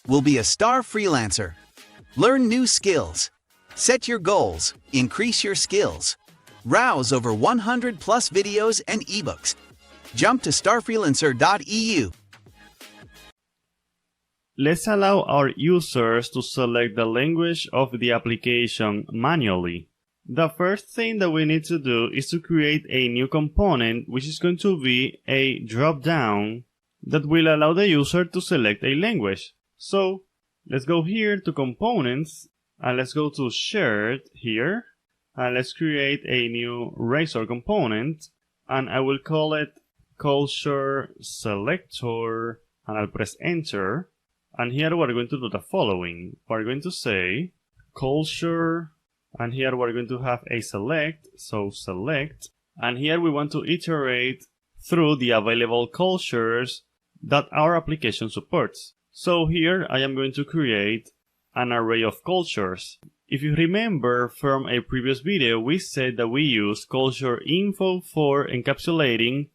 will be a Starfreelancer. Learn new skills. Set your goals. Increase your skills. Browse over 100 plus videos and ebooks. Jump to starfreelancer.eu. Let's allow our users to select the language of the application manually. The first thing that we need to do is to create a new component, which is going to be a drop-down that will allow the user to select a language. So let's go here to Components, and let's go to Shared here, and let's create a new Razor component, and I will call it Culture Selector, and I'll press Enter. And here we're going to do the following. We're going to say culture, and here we're going to have a select, so select, and here we want to iterate through the available cultures that our application supports. So here I am going to create an array of cultures. If you remember from a previous video, we said that we use culture info for encapsulating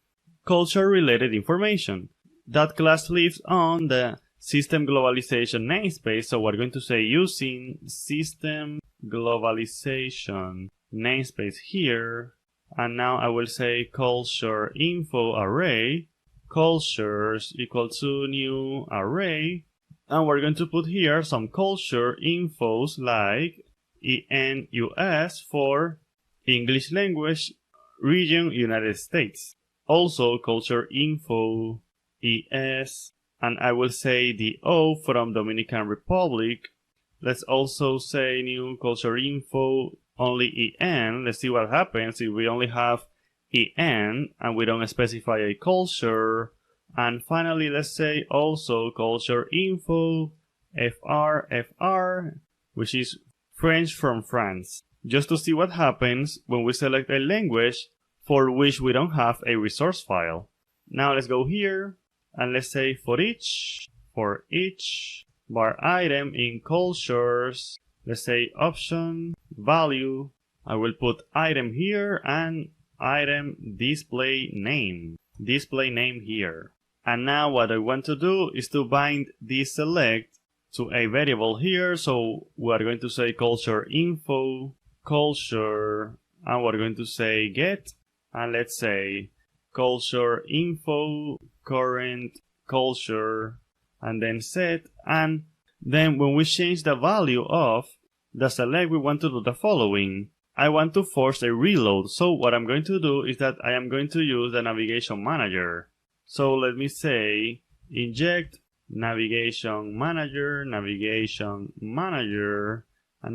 culture related information. That class lives on the system globalization namespace, so we're going to say using system globalization namespace here, and now I will say culture info array cultures equal to new array, and we're going to put here some culture infos like ENUS for English language region United States, also culture info ES, and I will say the O from Dominican Republic. Let's also say new culture info only EN. Let's see what happens if we only have EN and we don't specify a culture. And finally, let's say also culture info FR, which is French from France, just to see what happens when we select a language for which we don't have a resource file. Now let's go here and let's say for each var item in cultures, let's say option value, I will put item here and item display name here. And now what I want to do is to bind this select to a variable here, so we're going to say culture info culture, and we're going to say get, and let's say culture info current culture, and then set. And then when we change the value of the select, we want to do the following. I want to force a reload, so what I'm going to do is that I am going to use the navigation manager. So let me say inject navigation manager, and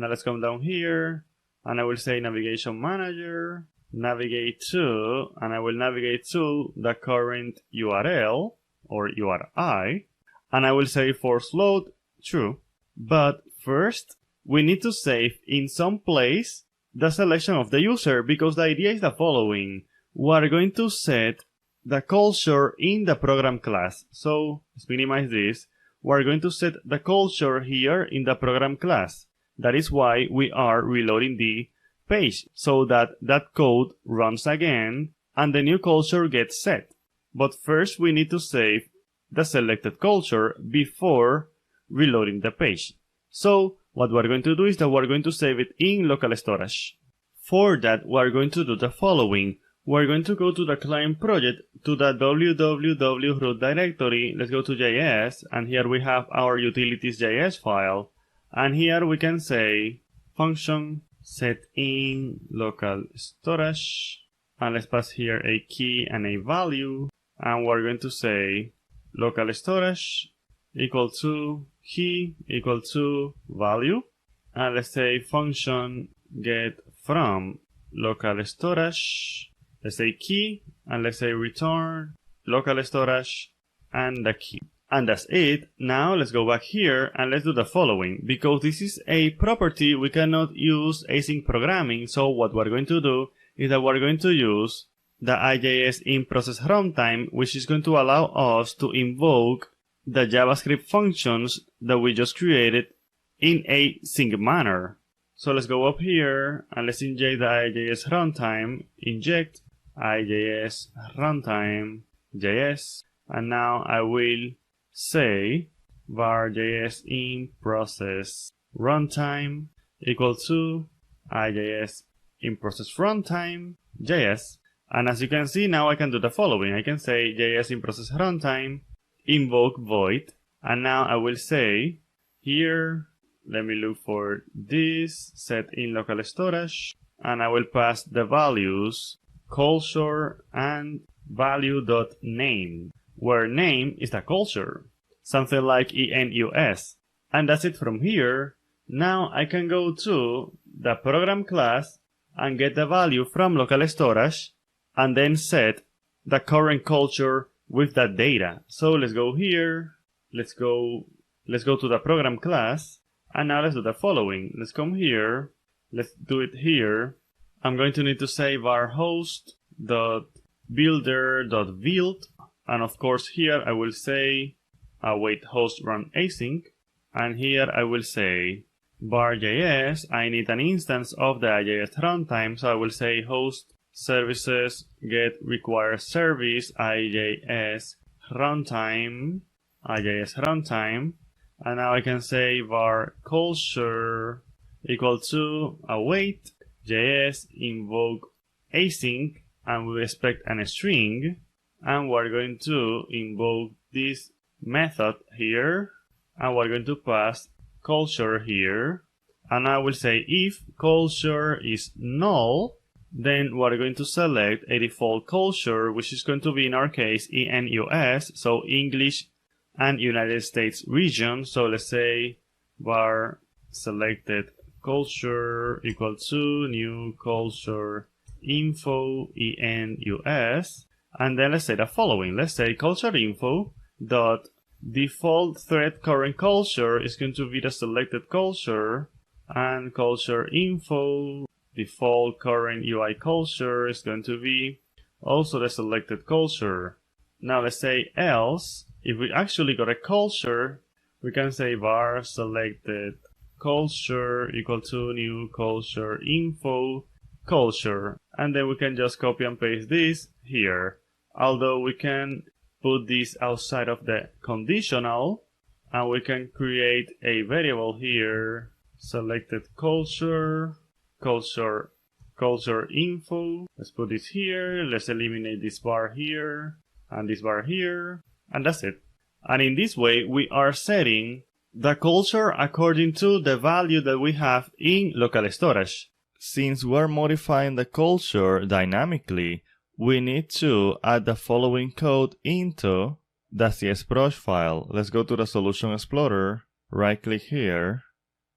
now let's come down here and I will say navigation manager navigate to, and I will navigate to the current URL or URI, and I will say force load true. But first we need to save in some place the selection of the user, because the idea is the following. We are going to set the culture in the program class. So let's minimize this. We're going to set the culture here in the program class. That is why we are reloading the page, so that that code runs again and the new culture gets set. But first we need to save the selected culture before reloading the page. So what we're going to do is that we're going to save it in local storage. For that, we're going to do the following. We're going to go to the client project, to the www root directory. Let's go to JS, and here we have our utilities.js file. And here we can say function set in local storage, and let's pass here a key and a value, and we're going to say local storage equal to key equal to value, and let's say function get from local storage, let's say key, and let's say return local storage and the key. And that's it. Now let's go back here and let's do the following. Because this is a property, we cannot use async programming. So what we're going to do is that we're going to use the IJS in process runtime, which is going to allow us to invoke the JavaScript functions that we just created in a sync manner. So let's go up here and let's inject the IJS runtime, inject IJS runtime JS, and now I will say var JS in process runtime equal to IJS in process runtime JS. And as you can see, now I can do the following. I can say JS in process runtime invoke void, and now I will say here, let me look for this, set in local storage, and I will pass the values culture and value.name, where name is the culture, something like enus. And that's it from here. Now I can go to the program class and get the value from local storage and then set the current culture with that data. So let's go here, let's go to the program class, and now let's do the following. Let's come here, let's do it here. I'm going to need to say var host.builder.build, and of course here I will say await host run async, and here I will say var JS. I need an instance of the IJS runtime, so I will say host services get require service IJS runtime, and now I can say var culture equal to await JS invoke async, and we expect a string, and we're going to invoke this method here, and we're going to pass culture here, and I will say if culture is null, then we're going to select a default culture, which is going to be in our case ENUS, so English and United States region. So let's say var selected culture equal to new culture info ENUS, and then let's say the following. Let's say culture info dot default thread current culture is going to be the selected culture, and culture info default current UI culture is going to be also the selected culture. Now let's say else, if we actually got a culture, we can say var selected culture equal to new culture info culture, and then we can just copy and paste this here. Although we can put this outside of the conditional, and we can create a variable here, selected culture info. Let's put this here. Let's eliminate this bar here and this bar here, and that's it. And in this way, we are setting the culture according to the value that we have in local storage. Since we're modifying the culture dynamically, we need to add the following code into the CSS file. Let's go to the Solution Explorer, right click here,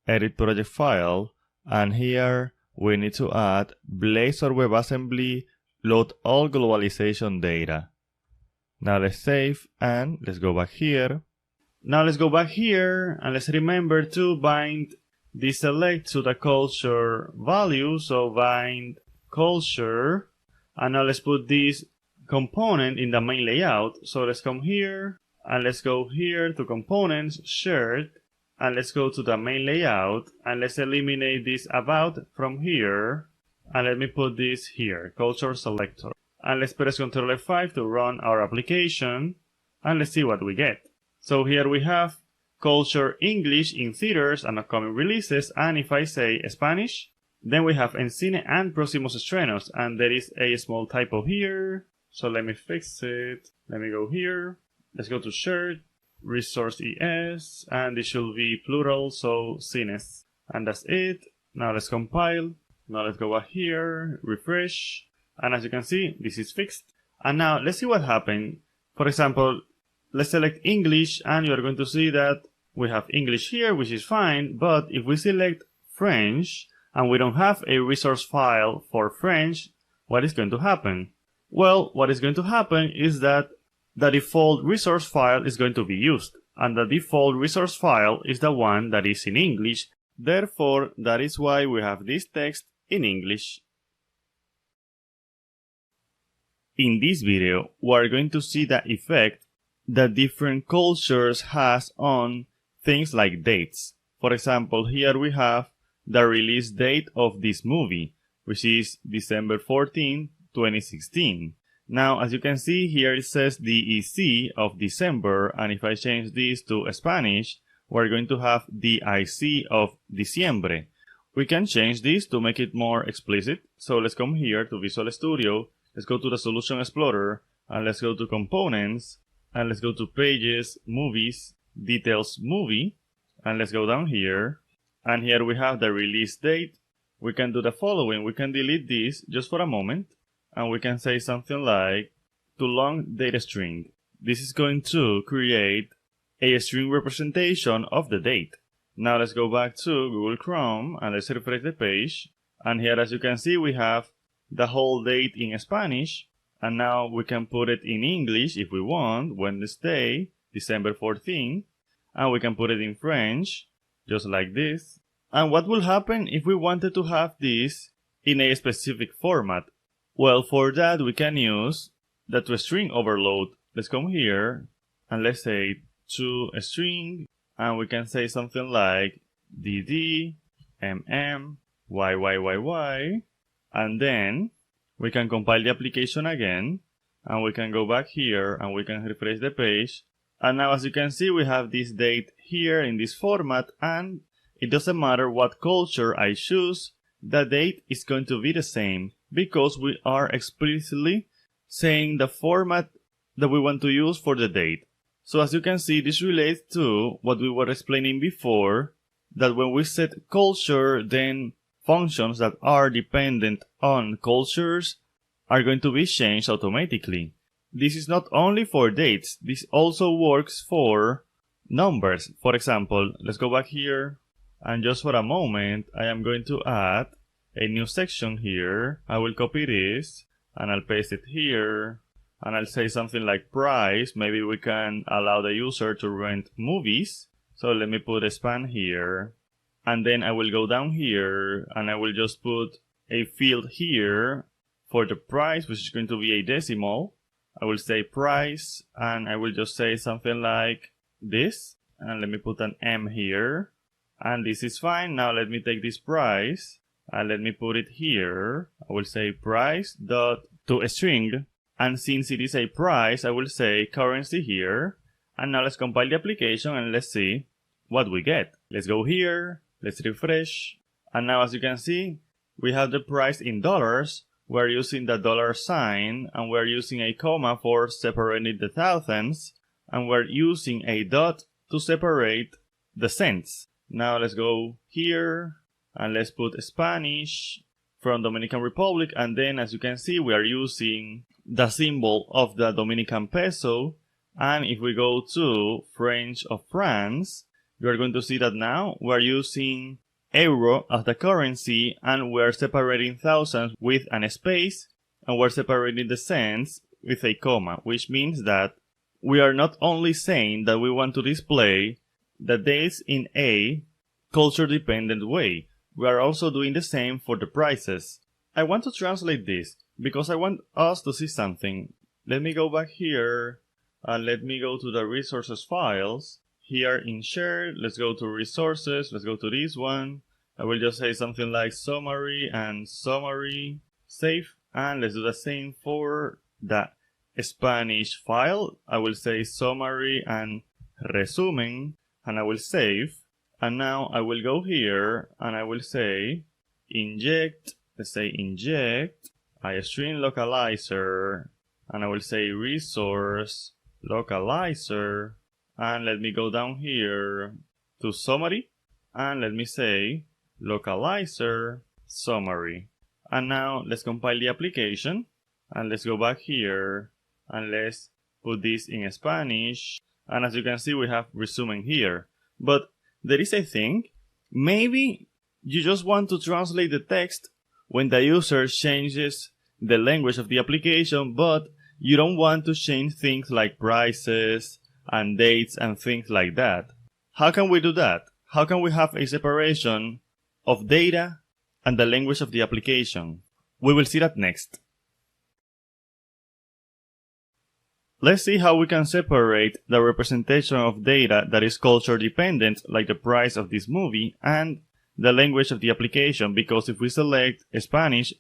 edit project file, and here we need to add Blazor WebAssembly load all globalization data. Now let's save and let's go back here. Now let's go back here and let's remember to bind the select to the culture value. So bind culture, and now let's put this component in the main layout. So let's come here and let's go here to components, shared, and let's go to the main layout and let's eliminate this about from here, and let me put this here, culture selector, and let's press Ctrl F5 to run our application, and let's see what we get. So here we have culture English in theaters and upcoming releases, and if I say Spanish, then we have en cine and próximos estrenos, and there is a small typo here, so let me fix it. Let me go here, let's go to shared, resource ES, and it should be plural, so cines, and that's it. Now let's compile. Now let's go back here, refresh, and as you can see, this is fixed. And now let's see what happened. For example, let's select English, and you're going to see that we have English here, which is fine, but if we select French and we don't have a resource file for French, what is going to happen? Well, what is going to happen is that the default resource file is going to be used, and the default resource file is the one that is in English. Therefore, that is why we have this text in English. In this video, we are going to see the effect that different cultures has on things like dates. For example, here we have the release date of this movie, which is December 14, 2016. Now, as you can see here, it says DEC of December, and if I change this to Spanish, we're going to have DIC of Diciembre. We can change this to make it more explicit. So let's come here to Visual Studio, let's go to the Solution Explorer, and let's go to Components, and let's go to Pages, Movies, Details Movie, and let's go down here, and here we have the release date. We can do the following, we can delete this just for a moment, and we can say something like too long data string. This is going to create a string representation of the date. Now let's go back to Google Chrome and let's refresh the page, and here as you can see we have the whole date in Spanish, and now we can put it in English if we want, Wednesday, December 14th, and we can put it in French, just like this. And what will happen if we wanted to have this in a specific format? Well, for that we can use the toString overload. Let's come here and let's say toString, and we can say something like dd mm yyyy, and then we can compile the application again, and we can go back here and we can refresh the page, and now as you can see we have this date here in this format, and it doesn't matter what culture I choose, the date is going to be the same because we are explicitly saying the format that we want to use for the date. So as you can see, this relates to what we were explaining before, that when we set culture, then functions that are dependent on cultures are going to be changed automatically. This is not only for dates, this also works for numbers. For example, let's go back here, and just for a moment, I am going to add a new section here. I will copy this, and I'll paste it here, and I'll say something like price. Maybe we can allow the user to rent movies. So let me put a span here, and then I will go down here and I will just put a field here for the price, which is going to be a decimal. I will say price, and I will just say something like this, and let me put an M here, and this is fine. Now let me take this price and let me put it here. I will say price dot toString, and since it is a price, I will say currency here. And now let's compile the application and let's see what we get. Let's go here, let's refresh, and now as you can see, we have the price in dollars. We're using the dollar sign, and we're using a comma for separating the thousands, and we're using a dot to separate the cents. Now let's go here, and let's put Spanish from Dominican Republic, and then as you can see, we are using the symbol of the Dominican peso. And if we go to French of France, you're going to see that now we're using euro as the currency, and we're separating thousands with an space, and we're separating the cents with a comma, which means that we are not only saying that we want to display the dates in a culture-dependent way, we are also doing the same for the prices. I want to translate this because I want us to see something. Let me go back here and let me go to the resources files. Here in share, let's go to resources, let's go to this one. I will just say something like summary and summary, save, and let's do the same for the Spanish file. I will say summary and resumen, and I will save. And now I will go here and I will say inject, let's say inject a string localizer, and I will say resource localizer, and let me go down here to summary, and let me say localizer summary. And now let's compile the application, and let's go back here and let's put this in Spanish, and as you can see we have resumen here. But there is a thing, maybe you just want to translate the text when the user changes the language of the application, but you don't want to change things like prices and dates and things like that. How can we do that? How can we have a separation of data and the language of the application? We will see that next. Let's see how we can separate the representation of data that is culture dependent, like the price of this movie, and the language of the application, because if we select Spanish,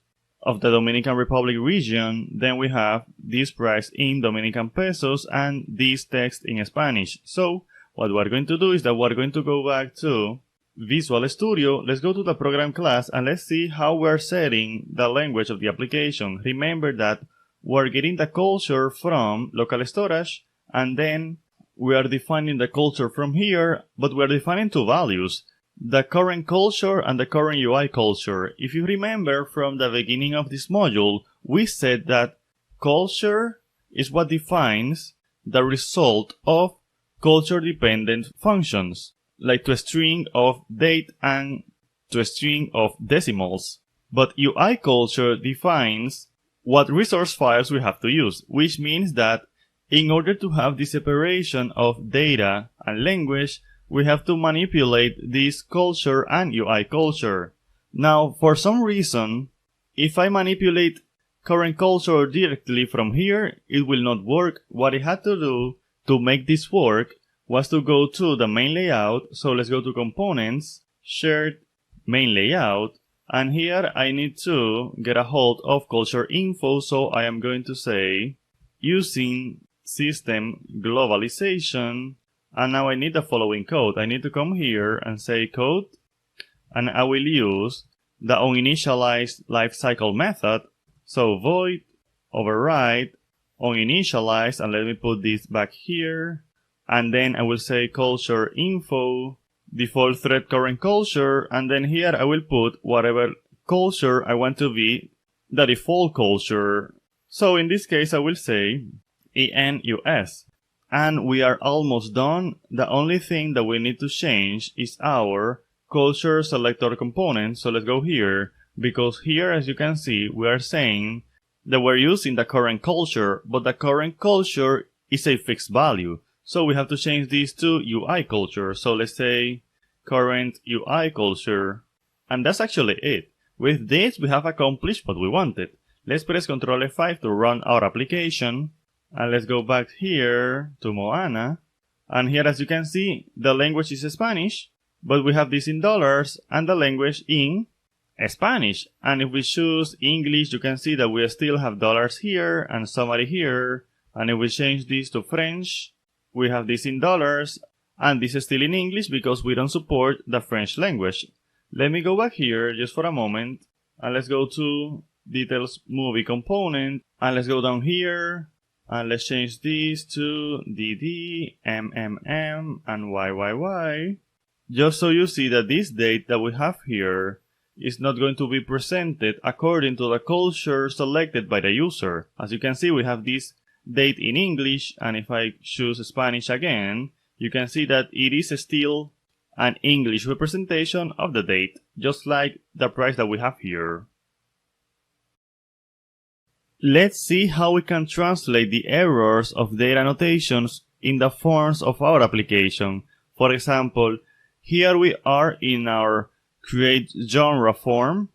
of the Dominican Republic region, then we have this price in Dominican pesos and this text in Spanish. So what we're going to do is that we're going to go back to Visual Studio. Let's go to the program class and let's see how we're setting the language of the application. Remember that we're getting the culture from local storage, and then we are defining the culture from here, but we're defining two values, the current culture and the current UI culture. If you remember from the beginning of this module, we said that culture is what defines the result of culture-dependent functions, like to a string of date and to a string of decimals. But UI culture defines what resource files we have to use, which means that in order to have the separation of data and language, we have to manipulate this culture and UI culture. Now, for some reason, if I manipulate current culture directly from here, it will not work. What I had to do to make this work was to go to the main layout. So let's go to Components, Shared, Main Layout, and here I need to get a hold of culture info. So I am going to say using system globalization, and now I need the following code. I need to come here and say code, and I will use the onInitialized lifecycle method. So void override onInitialize, and let me put this back here, and then I will say culture info default thread current culture, and then here I will put whatever culture I want to be the default culture. So in this case I will say ENUS, and we are almost done. The only thing that we need to change is our culture selector component. So let's go here, because here, as you can see, we are saying that we're using the current culture, but the current culture is a fixed value. So we have to change this to UI culture. So let's say current UI culture, and that's actually it. With this, we have accomplished what we wanted. Let's press Ctrl F5 to run our application. And let's go back here to Moana. And here, as you can see, the language is Spanish, but we have this in dollars and the language in Spanish. And if we choose English, you can see that we still have dollars here and summary here. And if we change this to French, we have this in dollars, and this is still in English because we don't support the French language. Let me go back here just for a moment, and let's go to Details Movie Component, and let's go down here, and let's change this to DD, MMM, and YYY, just so you see that this date that we have here is not going to be presented according to the culture selected by the user. As you can see, we have this date in English, and if I choose Spanish again, you can see that it is still an English representation of the date, just like the price that we have here. Let's see how we can translate the errors of data annotations in the forms of our application. For example, here we are in our create genre form,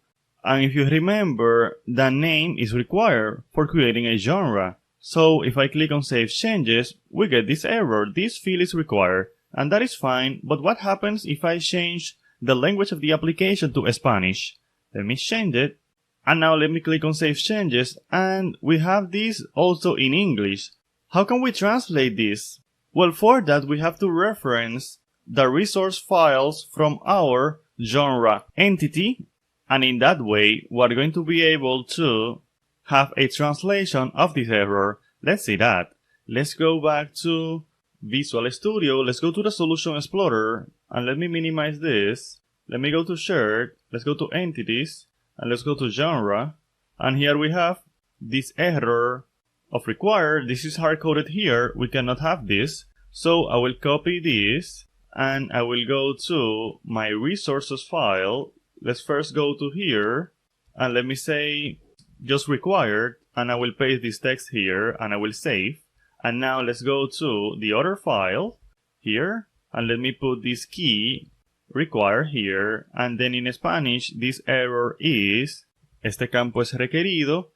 and if you remember, the name is required for creating a genre. So if I click on Save Changes, we get this error. This field is required, and that is fine, but what happens if I change the language of the application to Spanish? Let me change it, and now let me click on Save Changes, and we have this also in English. How can we translate this? Well, for that we have to reference the resource files from our genre entity, and in that way we're going to be able to have a translation of this error. Let's see that. Let's go back to Visual Studio. Let's go to the Solution Explorer, and let me minimize this. Let me go to Shared. Let's go to Entities, and let's go to Genre. And here we have this error of required. This is hard-coded here. We cannot have this. So I will copy this, and I will go to my resources file. Let's first go to here, and let me say just required, and I will paste this text here, and I will save. And now let's go to the other file here, and let me put this key required here, and then in Spanish this error is este campo es requerido.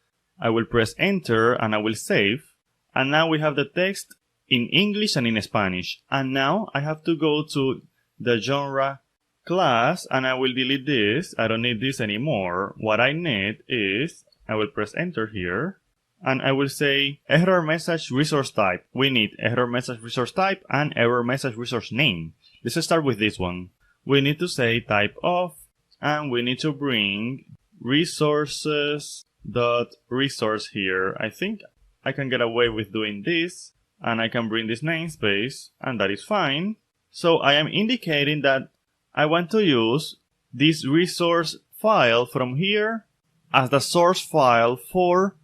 I will press enter and I will save, and now we have the text in English and in Spanish. And now I have to go to the genre class, and I will delete this. I don't need this anymore. What I need is I will press enter here. And I will say error message resource type. We need error message resource type and error message resource name. Let's start with this one. We need to say type of, and we need to bring resources.resource here. I think I can get away with doing this, and I can bring this namespace, and that is fine. So I am indicating that I want to use this resource file from here as the source file for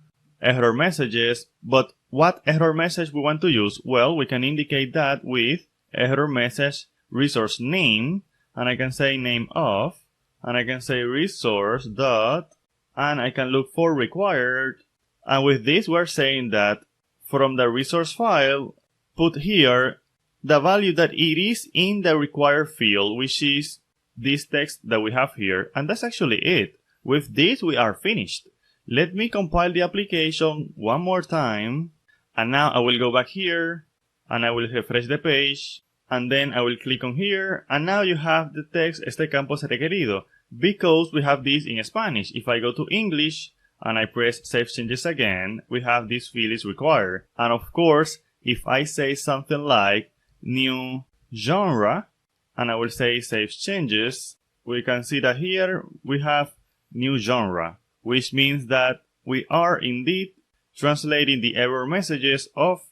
error messages. But what error message we want to use? Well, we can indicate that with error message resource name, and I can say name of, and I can say resource dot, and I can look for required. And with this, we're saying that from the resource file, put here the value that it is in the required field, which is this text that we have here. And that's actually it. With this, we are finished. Let me compile the application one more time. And now I will go back here and I will refresh the page. And then I will click on here. And now you have the text, este campo es requerido, because we have this in Spanish. If I go to English and I press save changes again, we have this field is required. And of course, if I say something like new genre, and I will say save changes, we can see that here we have new genre, which means that we are indeed translating the error messages of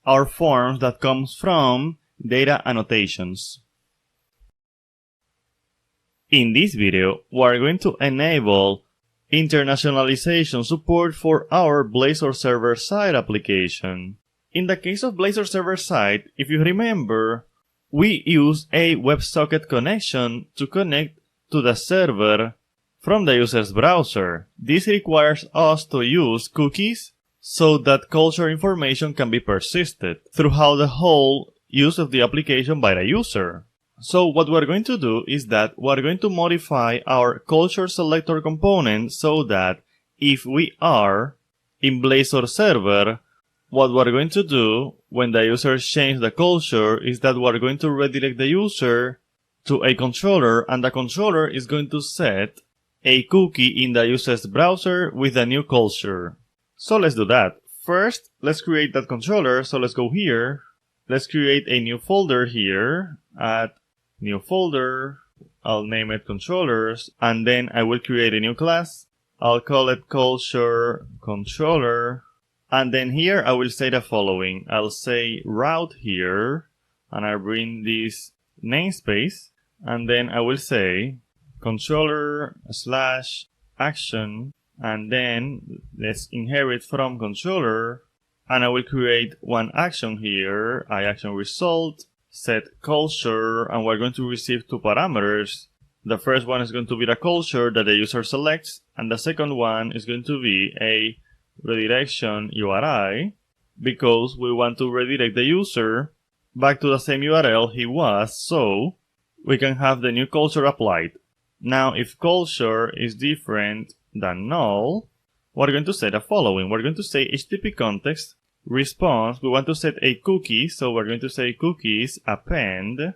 our forms that comes from data annotations. In this video, we are going to enable internationalization support for our Blazor server-side application. In the case of Blazor server-side, if you remember, we use a WebSocket connection to connect to the server from the user's browser. This requires us to use cookies so that culture information can be persisted throughout the whole use of the application by the user. So what we're going to do is that we're going to modify our culture selector component so that if we are in Blazor server, what we're going to do when the user changes the culture is that we're going to redirect the user to a controller, and the controller is going to set a cookie in the user's browser with the new culture. So let's do that. First, let's create that controller. So let's go here. Let's create a new folder here. Add new folder. I'll name it controllers, and then I will create a new class. I'll call it culture controller. And then here I will say the following. I'll say route here, and I'll bring this namespace, and then I will say controller / action, and then let's inherit from controller, and I will create one action here, action result, set culture, and we're going to receive two parameters. The first one is going to be the culture that the user selects, and the second one is going to be a redirection URI, because we want to redirect the user back to the same URL he was, so we can have the new culture applied. Now, if culture is different than null, we're going to say the following. We're going to say HTTP context response. We want to set a cookie, so we're going to say cookies append,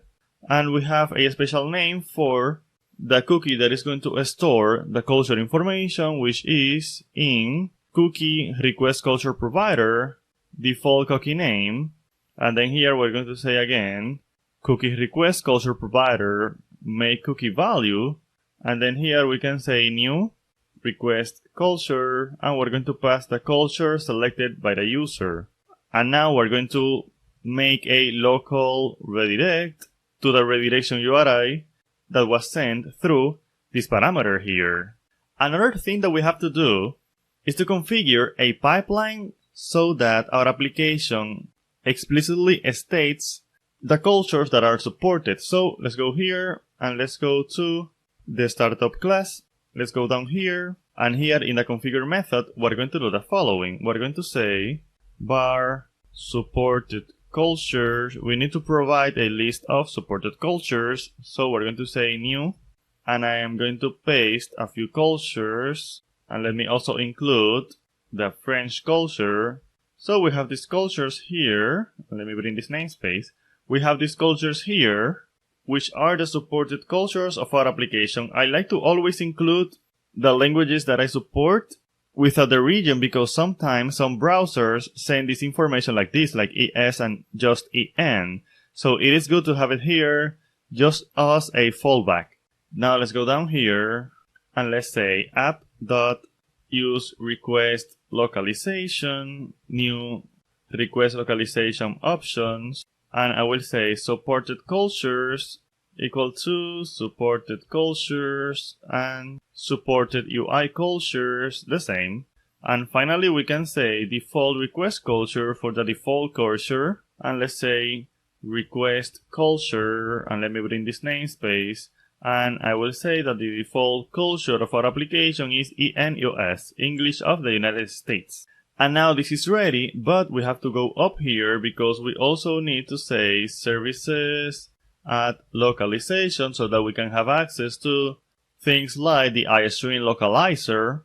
and we have a special name for the cookie that is going to store the culture information, which is in cookie request culture provider default cookie name. And then here we're going to say again cookie request culture provider make cookie value, and then here we can say new request culture, and we're going to pass the culture selected by the user. And now we're going to make a local redirect to the redirection URI that was sent through this parameter here. Another thing that we have to do is to configure a pipeline so that our application explicitly states the cultures that are supported. So let's go here and let's go to the startup class. Let's go down here, and here in the configure method, we're going to do the following. We're going to say var supported cultures. We need to provide a list of supported cultures. So we're going to say new, and I am going to paste a few cultures. And let me also include the French culture. So we have these cultures here. Let me bring this namespace. We have these cultures here, which are the supported cultures of our application. I like to always include the languages that I support without the region, because sometimes some browsers send this information like this, like ES and just EN. So it is good to have it here just as a fallback. Now let's go down here and let's say app.useRequestLocalization, new request localization options, and I will say supported cultures equal to supported cultures and supported UI cultures the same. And finally we can say default request culture for the default culture, and let's say request culture, and let me bring this namespace, and I will say that the default culture of our application is ENUS, English of the United States. And now this is ready, but we have to go up here because we also need to say services at localization so that we can have access to things like the iStream localizer.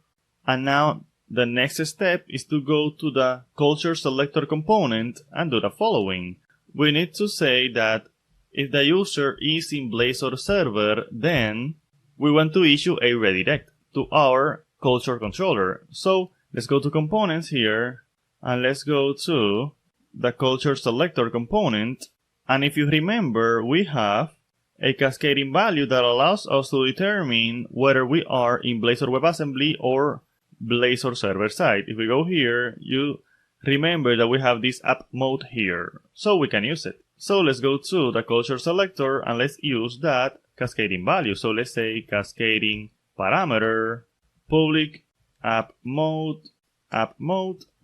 And now the next step is to go to the culture selector component and do the following. We need to say that if the user is in Blazor server, then we want to issue a redirect to our culture controller. So let's go to components here and let's go to the culture selector component. And if you remember, we have a cascading value that allows us to determine whether we are in Blazor WebAssembly or Blazor server side. If we go here, you remember that we have this app mode here, so we can use it. So let's go to the culture selector and let's use that cascading value. So let's say cascading parameter, public app mode,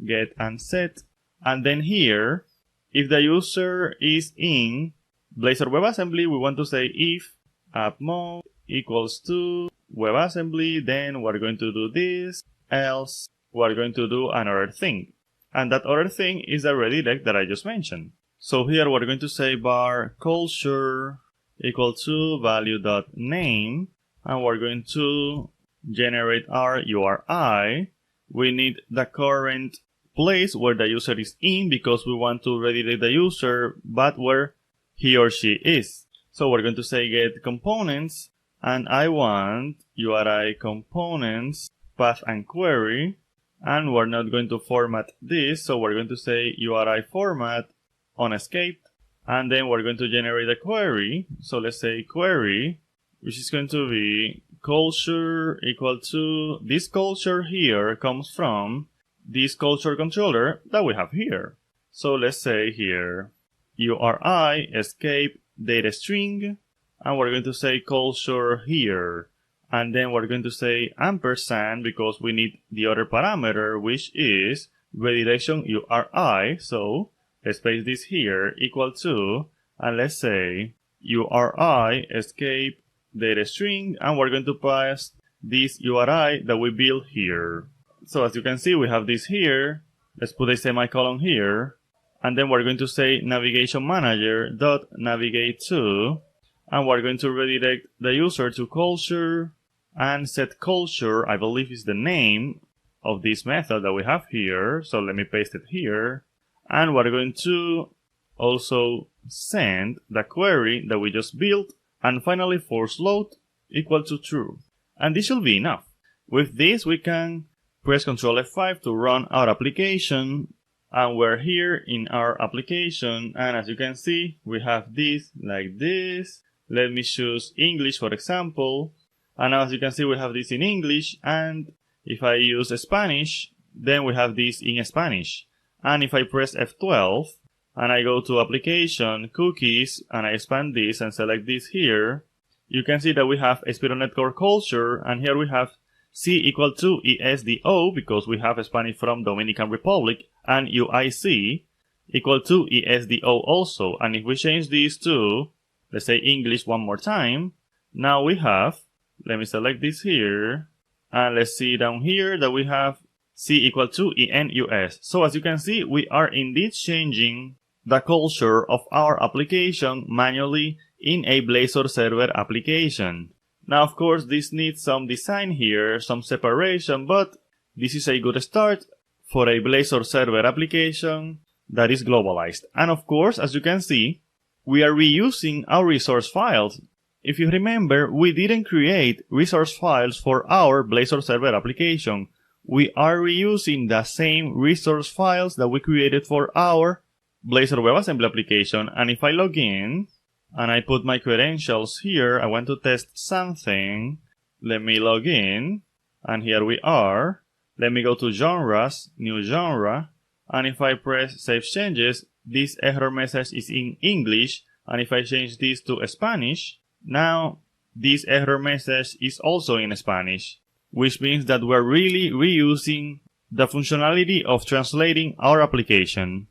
get and set. And then here, if the user is in Blazor WebAssembly, we want to say if app mode equals to WebAssembly, then we're going to do this, else we're going to do another thing. And that other thing is the redirect that I just mentioned. So here we're going to say var culture equal to value.name, and we're going to generate our URI. We need the current place where the user is in because we want to redirect the user, but where he or she is. So we're going to say get components, and I want URI components, path and query, and we're not going to format this, so we're going to say URI format on escape, and then we're going to generate a query. So let's say query, which is going to be culture equal to, this culture here comes from this culture controller that we have here. So let's say here URI escape data string, and we're going to say culture here, and then we're going to say ampersand because we need the other parameter, which is redirection URI. So let's paste this here equal to, and let's say URI escape data string, and we're going to pass this URI that we built here. So as you can see, we have this here. Let's put a semicolon here, and then we're going to say navigation manager dot navigate to, and we're going to redirect the user to culture, and set culture, I believe, is the name of this method that we have here. So let me paste it here, and we're going to also send the query that we just built, and finally force load equal to true. And this should be enough. With this we can press Ctrl F5 to run our application, and we're here in our application, and as you can see we have this like this. Let me choose English for example, and now as you can see we have this in English, and if I use Spanish then we have this in Spanish. And if I press F12 and I go to application, cookies, and I expand this and select this here, you can see that we have ASP.NET Core culture, and here we have C equal to ESDO because we have Spanish from Dominican Republic, and UIC equal to ESDO also. And if we change these to, let's say English one more time, now we have, let me select this here, and let's see down here that we have C equal to ENUS. So as you can see, we are indeed changing the culture of our application manually in a Blazor server application. Now of course this needs some design here, some separation, but this is a good start for a Blazor server application that is globalized. And of course, as you can see, we are reusing our resource files. If you remember, we didn't create resource files for our Blazor server application. we are reusing the same resource files that we created for our Blazor WebAssembly application. And if I log in and I put my credentials here, I want to test something. Let me log in, and here we are. Let me go to genres, new genre, and if I press save changes, this error message is in English, and if I change this to Spanish, now this error message is also in Spanish, which means that we're really reusing the functionality of translating our application.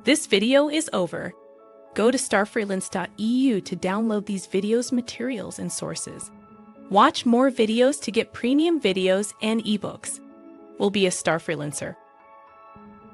This video is over. Go to starfreelance.eu to download these videos, materials, and sources. Watch more videos to get premium videos and ebooks. We'll be a Starfreelancer.